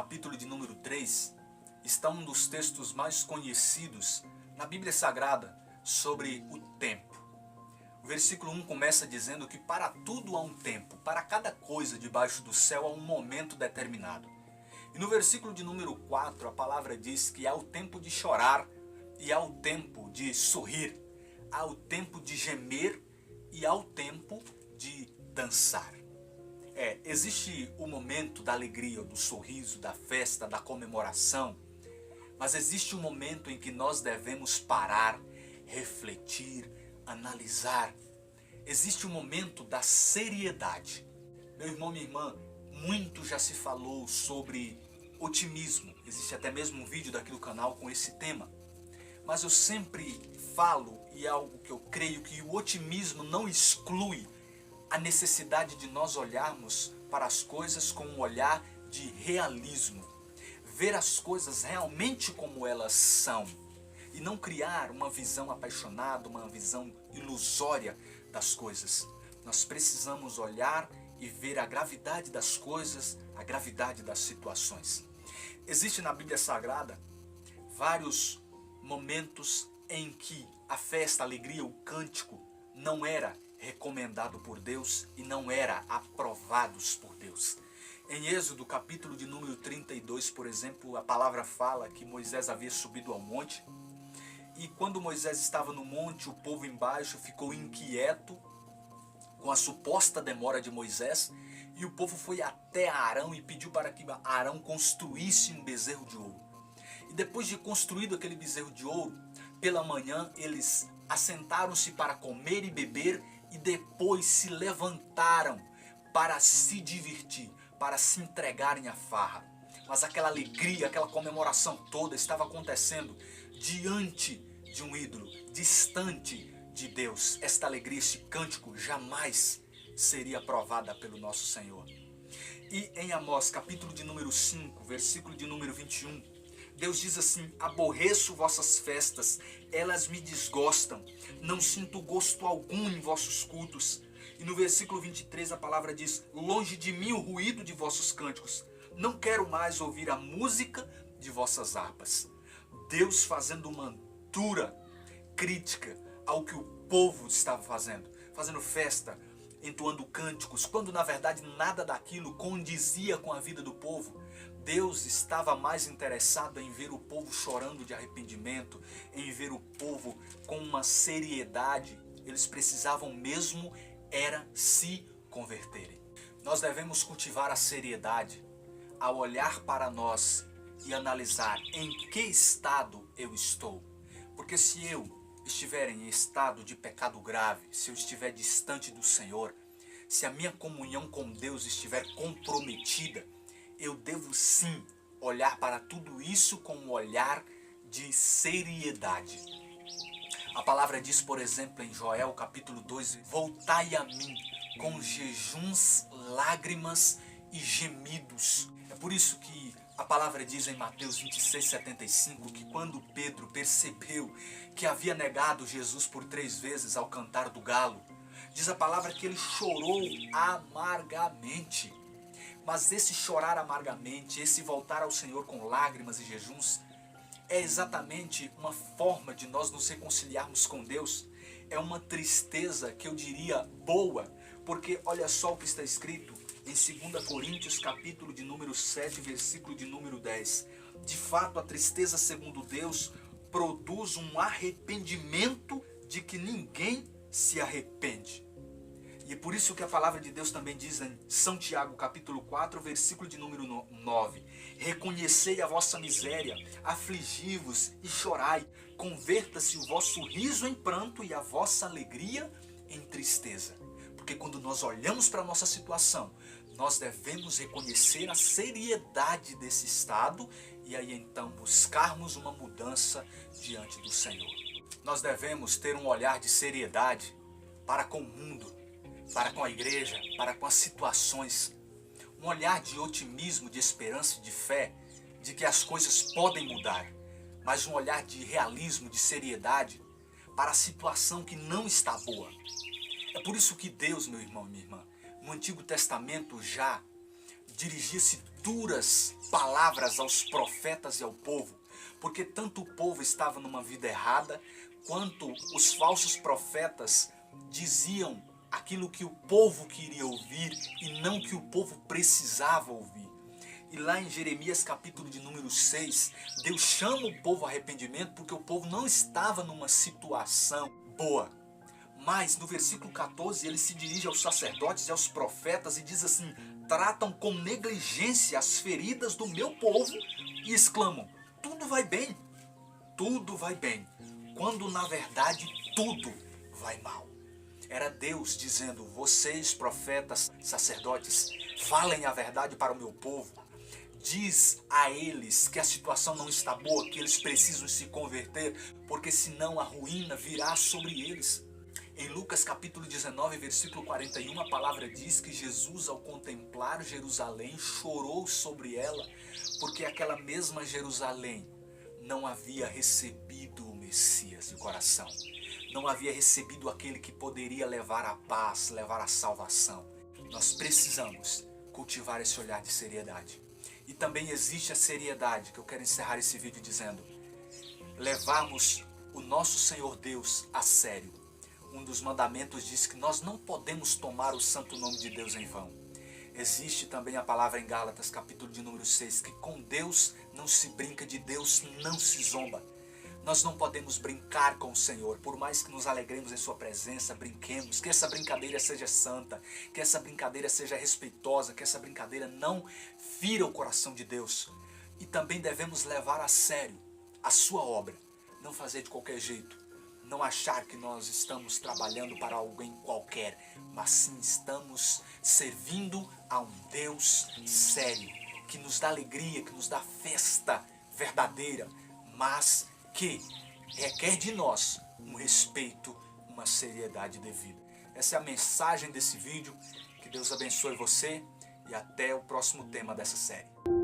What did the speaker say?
capítulo de número 3, está um dos textos mais conhecidos na Bíblia Sagrada sobre o tempo. O versículo 1 começa dizendo que para tudo há um tempo, para cada coisa debaixo do céu há um momento determinado. E no versículo de número 4 a palavra diz que há o tempo de chorar e há o tempo de sorrir, há o tempo de gemer e há o tempo de dançar. Existe o momento da alegria, do sorriso, da festa, da comemoração, mas existe um momento em que nós devemos parar, refletir, analisar. Existe um momento da seriedade. Meu irmão, minha irmã, muito já se falou sobre otimismo. Existe até mesmo um vídeo daqui do canal com esse tema. Mas eu sempre falo, e é algo que eu creio, que o otimismo não exclui a necessidade de nós olharmos para as coisas com um olhar de realismo. Ver as coisas realmente como elas são. E não criar uma visão apaixonada, uma visão ilusória das coisas. Nós precisamos olhar e ver a gravidade das coisas, a gravidade das situações. Existe na Bíblia Sagrada vários momentos em que a festa, a alegria, o cântico não era recomendado por Deus e não era aprovados por Deus. Em Êxodo, capítulo de número 32, por exemplo, a palavra fala que Moisés havia subido ao monte. E quando Moisés estava no monte, o povo embaixo ficou inquieto com a suposta demora de Moisés. E o povo foi até Arão e pediu para que Arão construísse um bezerro de ouro. E depois de construído aquele bezerro de ouro, pela manhã eles assentaram-se para comer e beber e depois se levantaram para se divertir, para se entregarem à farra. Mas aquela alegria, aquela comemoração toda estava acontecendo diante de um ídolo, distante de Deus. Esta alegria, esse cântico jamais seria aprovada pelo nosso Senhor. E em Amós, capítulo de número 5, versículo de número 21, Deus diz assim: aborreço vossas festas, elas me desgostam, não sinto gosto algum em vossos cultos. E no versículo 23 a palavra diz: longe de mim o ruído de vossos cânticos, não quero mais ouvir a música de vossas harpas. Deus fazendo uma dura crítica ao que o povo estava fazendo festa, entoando cânticos, quando na verdade nada daquilo condizia com a vida do povo. Deus estava mais interessado em ver o povo chorando de arrependimento, em ver o povo com uma seriedade. Eles precisavam mesmo era se converterem. Nós devemos cultivar a seriedade ao olhar para nós e analisar em que estado eu estou. Porque se eu estiver em estado de pecado grave, se eu estiver distante do Senhor, se a minha comunhão com Deus estiver comprometida, eu devo sim olhar para tudo isso com um olhar de seriedade. A palavra diz, por exemplo, em Joel capítulo 2, voltai a mim com jejuns, lágrimas e gemidos. É por isso que a palavra diz em Mateus 26:75 que quando Pedro percebeu que havia negado Jesus por 3 vezes ao cantar do galo, diz a palavra que ele chorou amargamente. Mas esse chorar amargamente, esse voltar ao Senhor com lágrimas e jejuns, é exatamente uma forma de nós nos reconciliarmos com Deus. É uma tristeza que eu diria boa, porque olha só o que está escrito em 2 Coríntios, capítulo de número 7, versículo de número 10. De fato, a tristeza segundo Deus produz um arrependimento de que ninguém se arrepende. E é por isso que a palavra de Deus também diz em São Tiago, capítulo 4, versículo de número 9. Reconhecei a vossa miséria, afligi-vos e chorai. Converta-se o vosso riso em pranto e a vossa alegria em tristeza. Porque quando nós olhamos para a nossa situação, nós devemos reconhecer a seriedade desse estado e aí então buscarmos uma mudança diante do Senhor. Nós devemos ter um olhar de seriedade para com o mundo, para com a igreja, para com as situações. Um olhar de otimismo, de esperança e de fé, de que as coisas podem mudar. Mas um olhar de realismo, de seriedade, para a situação que não está boa. É por isso que Deus, meu irmão e minha irmã, no Antigo Testamento já dirigia-se duras palavras aos profetas e ao povo, porque tanto o povo estava numa vida errada, quanto os falsos profetas diziam aquilo que o povo queria ouvir e não que o povo precisava ouvir. E lá em Jeremias capítulo de número 6, Deus chama o povo ao arrependimento porque o povo não estava numa situação boa. Mas no versículo 14 ele se dirige aos sacerdotes e aos profetas e diz assim: tratam com negligência as feridas do meu povo e exclamam: tudo vai bem, tudo vai bem, quando na verdade tudo vai mal. Era Deus dizendo: vocês, profetas, sacerdotes, falem a verdade para o meu povo. Diz a eles que a situação não está boa, que eles precisam se converter, porque senão a ruína virá sobre eles. Em Lucas capítulo 19, versículo 41, a palavra diz que Jesus, ao contemplar Jerusalém, chorou sobre ela, porque aquela mesma Jerusalém não havia recebido o Messias de coração. Não havia recebido aquele que poderia levar a paz, levar a salvação. Nós precisamos cultivar esse olhar de seriedade. E também existe a seriedade, que eu quero encerrar esse vídeo dizendo: levarmos o nosso Senhor Deus a sério. Um dos mandamentos diz que nós não podemos tomar o santo nome de Deus em vão. Existe também a palavra em Gálatas, capítulo de número 6, que com Deus não se brinca, de Deus não se zomba. Nós não podemos brincar com o Senhor, por mais que nos alegremos em sua presença, brinquemos, que essa brincadeira seja santa, que essa brincadeira seja respeitosa, que essa brincadeira não fira o coração de Deus. E também devemos levar a sério a sua obra, não fazer de qualquer jeito, não achar que nós estamos trabalhando para alguém qualquer, mas sim estamos servindo a um Deus sério, que nos dá alegria, que nos dá festa verdadeira, mas que requer de nós um respeito, uma seriedade devida. Essa é a mensagem desse vídeo. Que Deus abençoe você e até o próximo tema dessa série.